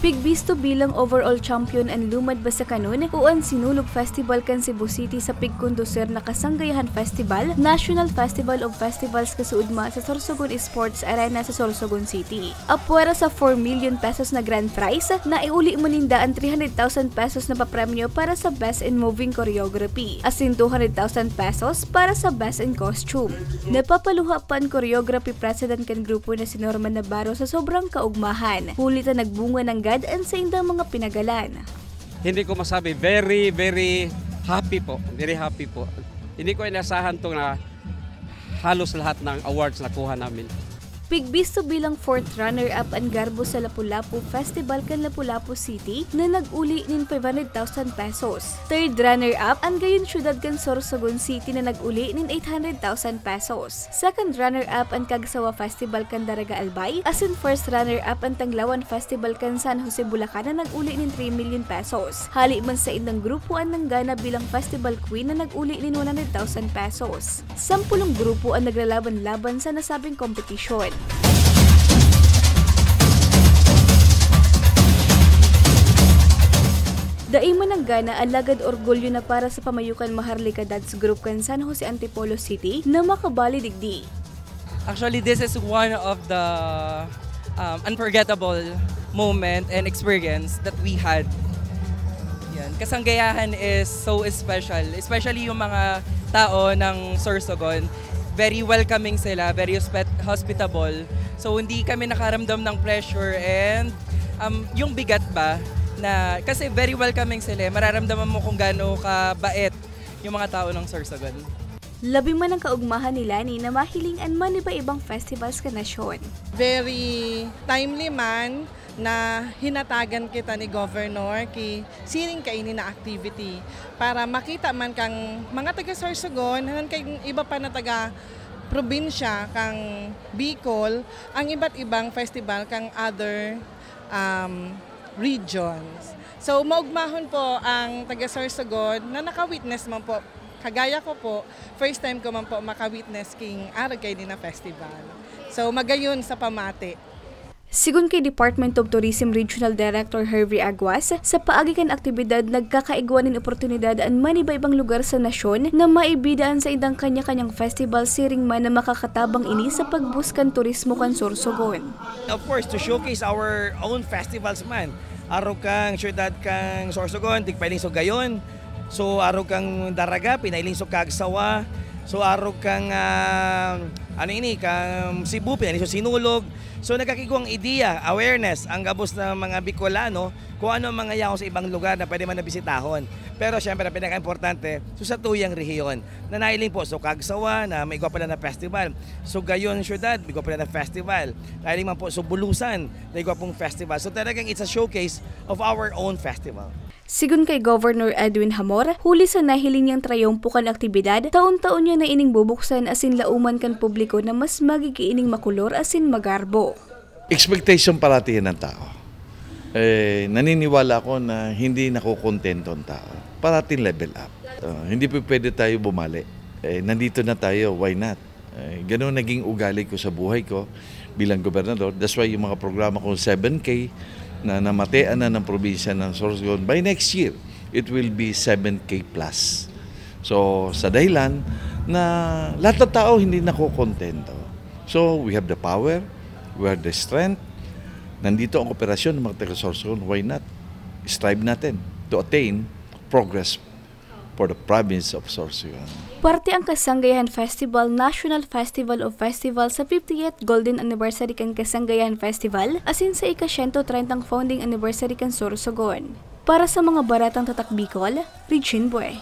Pigbisto bilang overall champion ang lumad ba sa kanon uan sinulog festival kan Cebu City sa pigkonduser na Kasanggayahan Festival, National Festival of Festivals kasuudma sa Sorsogon Sports Arena sa Sorsogon City. Apwera sa 4 million pesos na grand prize, na iuli maninda ang 300,000 pesos na papremyo para sa Best in Moving Choreography, asin 200,000 pesos para sa Best in Costume. Napapaluha pa ang choreography president kan grupo na si Norman Navarro sa sobrang kaugmahan. Hulit na nagbunga ng gadaan sa indang mga pinagalan. Hindi ko masabi, very happy po. Very happy po. Hindi ko inasahan to na halos lahat ng awards na kuha namin. Pigbisto bilang 4th runner-up ang Garbo sa Lapu-Lapu Festival kan Lapu-Lapu City na nag-uli nin 500,000 pesos. 3rd runner-up ang Gayon Syudad kan Sorsogon City na nag-uli nin 800,000 pesos. 2nd runner-up ang Cagsawa Festival kan Daraga Albay, asin 1st runner-up ang Tanglawan Festival kan San Jose Bulacan na nag-uli nin 3 million pesos. Hali man sa indang grupo ang Nanggana bilang Festival Queen na nag-uli nin 100,000 pesos. 10 grupo ang naglalaban-laban sa nasabing kompetisyon. Daiman ng Gana alagad orgulyo na para sa pamayukan Maharlika Dance Group kan San Jose Antipolo City na makabali digdi. Actually, this is one of the unforgettable moment and experience that we had. Yan. Kasanggayahan is so special, especially yung mga tao ng Sorsogon. Very welcoming sila, very hospitable. So hindi kami nakaramdam ng pressure and yung bigat ba na kasi very welcoming sila. Mararamdaman mo kung gaano kabait yung mga tao ng Sorsogon. Labi man ang kaugmahan ni Lani na mahilingan man iba-ibang festivals ka nasyon. Very timely man na hinatagan kita ni Governor ki sining kaini na activity para makita man kang mga taga Sorsogon hanan kay iba pa na taga probinsya kang Bicol ang iba't ibang festival kang other regions. So maugmahon po ang taga Sorsogon na naka-witness man po. Kagaya ko po, first time ko man po maka-witness king Aragay na festival. So magayon sa pamati. Sigun kay Department of Tourism Regional Director Hervey Aguas, sa paagi kan aktibidad nagkakaigwan ng oportunidad ang maniba-ibang lugar sa nasyon na maibidaan sa idang kanya-kanyang festival siring man na makakatabang ini sa pagbuskan turismo kan Sorsogon. Of course, to showcase our own festivals man. Araw kang syudad kang Sorsogon, tigpailing so gayon. So araw kang Daraga, pinailing so Cagsawa. So araw kang kang Cebu, pinailing so Sinulog. So nagkakiguang ideya, awareness ang gabos ng mga Bicolano kung ano ang mga yaon sa ibang lugar na pwede man nabisitahon. Pero syempre ang pinaka-importante, sa tuyang rehiyon. Na nailing po, so Cagsawa na may igwa pala na festival. So Gayon Syudad, may igwa pala na festival. Nailing man po, so Bulusan, may igwa pong festival. So talagang it's a showcase of our own festival. Sigun kay Governor Edwin Hamor, huli sa nahiling niyang trayompo kan aktibidad, taon-taon niya na ining bubuksan asin lauman kan publiko na mas magigiining makulor asin magarbo. Expectation parati yan ng tao. Naniniwala ako na hindi nakukontento ang tao. Parating level up. Hindi po pwede tayo bumali. Nandito na tayo, why not? Ganun naging ugali ko sa buhay ko bilang gobernador. That's why yung mga programa ko 7K, na namatean na ng probinsya ng Sorsogon, by next year, it will be 7K plus. So, sa dahilan na lahat ng tao hindi nakokontento. So, we have the power, we have the strength. Nandito ang operasyon ng mga taga-Sorsogon, why not? Strive natin to attain progress for the province of Sorsogon. Parte ang Kasanggayahan Festival, National Festival of Festivals sa 50th Golden Anniversary kan Kasanggayahan Festival, asin sa ika-130 founding anniversary kan Sorsogon. Para sa mga baratang tatak Bicol, Regine Boy.